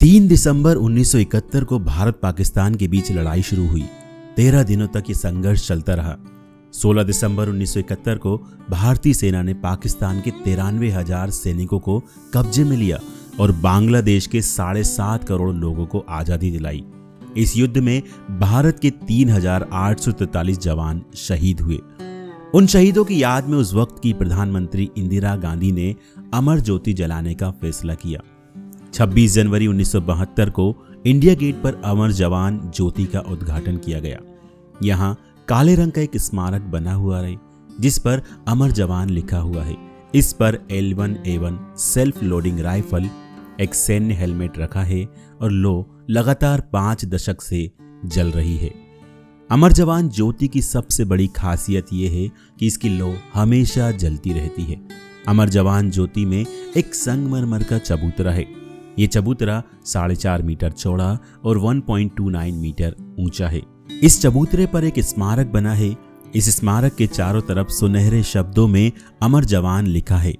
3 दिसंबर 1971 को भारत पाकिस्तान के बीच लड़ाई शुरू हुई। 13 दिनों तक ये संघर्ष चलता रहा। 16 दिसंबर 1971 को भारतीय सेना ने पाकिस्तान के 93,000 सैनिकों को कब्जे में लिया और बांग्लादेश के 7.5 करोड़ लोगों को आजादी दिलाई। इस युद्ध में भारत के 3,843 जवान शहीद हुए। उन शहीदों की याद में उस वक्त की प्रधानमंत्री इंदिरा गांधी ने अमर ज्योति जलाने का फैसला किया। 26 जनवरी 1972 को इंडिया गेट पर अमर जवान ज्योति का उद्घाटन किया गया। यहाँ काले रंग का एक स्मारक बना हुआ है जिस पर अमर जवान लिखा हुआ है। इस पर L1A1 सेल्फ लोडिंग राइफल, एक सैन्य हेलमेट रखा है और लो लगातार 5 दशक से जल रही है। अमर जवान ज्योति की सबसे बड़ी खासियत यह है कि इसकी लो हमेशा जलती रहती है। अमर जवान ज्योति में एक संगमरमर का चबूतरा है। ये चबूतरा 4.5 मीटर चौड़ा और 1.29 मीटर ऊंचा है। इस चबूतरे पर एक स्मारक बना है। इस स्मारक के चारों तरफ सुनहरे शब्दों में अमर जवान लिखा है।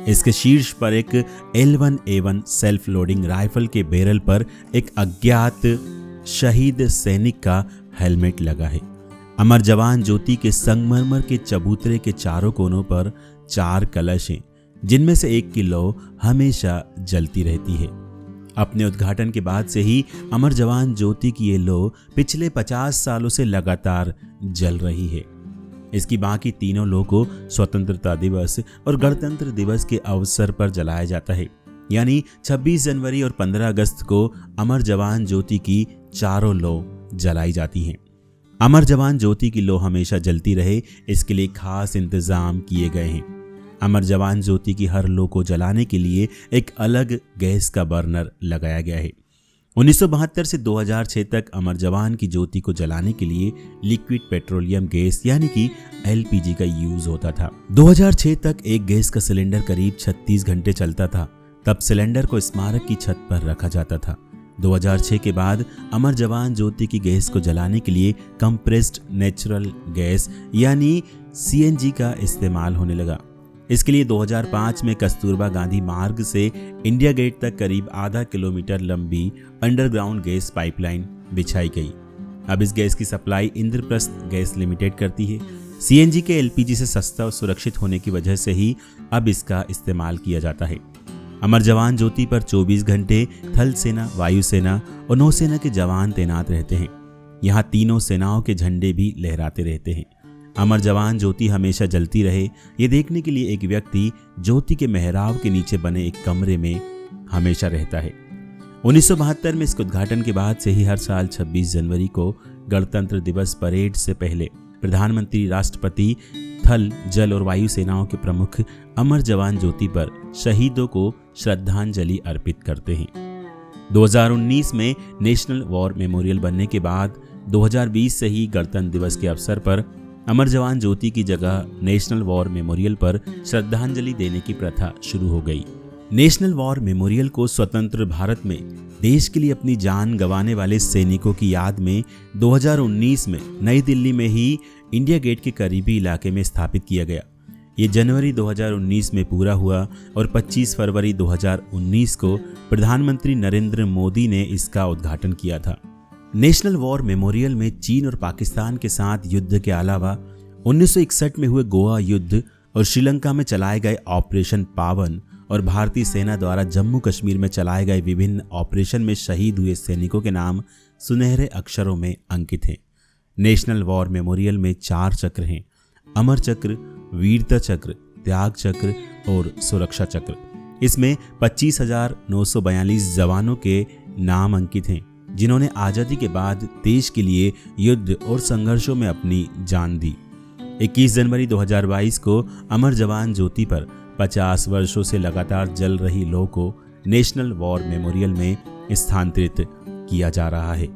इसके शीर्ष पर एक L1A1 सेल्फ लोडिंग राइफल के बैरल पर एक अज्ञात शहीद सैनिक का हेलमेट लगा है। अमर जवान ज्योति के संगमरमर के चबूतरे के चारों कोनों पर 4 कलश हैं, जिनमें से एक की लौ हमेशा जलती रहती है। अपने उद्घाटन के बाद से ही अमर जवान ज्योति की ये लो पिछले 50 सालों से लगातार जल रही है। इसकी बाकी तीनों लो को स्वतंत्रता दिवस और गणतंत्र दिवस के अवसर पर जलाया जाता है। यानी 26 जनवरी और 15 अगस्त को अमर जवान ज्योति की चारों लो जलाई जाती हैं। अमर जवान ज्योति की लो हमेशा जलती रहे, इसके लिए खास इंतजाम किए गए हैं। अमर जवान ज्योति की हर लो को जलाने के लिए एक अलग गैस का बर्नर लगाया गया है। 1972 से 2006 तक अमर जवान की ज्योति को जलाने के लिए लिक्विड पेट्रोलियम गैस यानी कि LPG का यूज होता था। 2006 तक एक गैस का सिलेंडर करीब 36 घंटे चलता था। तब सिलेंडर को स्मारक की छत पर रखा जाता था। 2006 के बाद अमर जवान ज्योति की गैस को जलाने के लिए कंप्रेस्ड नेचुरल गैस यानी CNG का इस्तेमाल होने लगा। इसके लिए 2005 में कस्तूरबा गांधी मार्ग से इंडिया गेट तक करीब आधा किलोमीटर लंबी अंडरग्राउंड गैस पाइपलाइन बिछाई गई। अब इस गैस की सप्लाई इंद्रप्रस्थ गैस लिमिटेड करती है। CNG के LPG से सस्ता और सुरक्षित होने की वजह से ही अब इसका इस्तेमाल किया जाता है। अमर जवान ज्योति पर 24 घंटे थल सेना, वायुसेना और नौसेना के जवान तैनात रहते हैं। यहाँ तीनों सेनाओं के झंडे भी लहराते रहते हैं। अमर जवान ज्योति हमेशा जलती रहे, ये देखने के लिए एक व्यक्ति ज्योति के मेहराब के नीचे बने एक कमरे में हमेशा रहता है। 1972 में इसके उद्घाटन के बाद से ही हर साल 26 जनवरी को गणतंत्र दिवस परेड से पहले प्रधानमंत्री, राष्ट्रपति, थल, जल और वायु सेनाओं के प्रमुख अमर जवान ज्योति पर शहीदों को श्रद्धांजलि अर्पित करते हैं। 2019 में नेशनल वॉर मेमोरियल बनने के बाद 2020 से ही गणतंत्र दिवस के अवसर पर अमर जवान ज्योति की जगह नेशनल वॉर मेमोरियल पर श्रद्धांजलि देने की प्रथा शुरू हो गई। नेशनल वॉर मेमोरियल को स्वतंत्र भारत में देश के लिए अपनी जान गंवाने वाले सैनिकों की याद में 2019 में नई दिल्ली में ही इंडिया गेट के करीबी इलाके में स्थापित किया गया। ये जनवरी 2019 में पूरा हुआ और 25 फरवरी 2019 को प्रधानमंत्री नरेंद्र मोदी ने इसका उद्घाटन किया था। नेशनल वॉर मेमोरियल में चीन और पाकिस्तान के साथ युद्ध के अलावा 1961 में हुए गोवा युद्ध और श्रीलंका में चलाए गए ऑपरेशन पावन और भारतीय सेना द्वारा जम्मू कश्मीर में चलाए गए विभिन्न ऑपरेशन में शहीद हुए सैनिकों के नाम सुनहरे अक्षरों में अंकित हैं। नेशनल वॉर मेमोरियल में 4 चक्र हैं: अमर चक्र, वीरता चक्र, त्याग चक्र और सुरक्षा चक्र। इसमें 25,942 जवानों के नाम अंकित हैं जिन्होंने आज़ादी के बाद देश के लिए युद्ध और संघर्षों में अपनी जान दी। 21 जनवरी 2022 को अमर जवान ज्योति पर 50 वर्षों से लगातार जल रही लौ को नेशनल वॉर मेमोरियल में स्थानांतरित किया जा रहा है।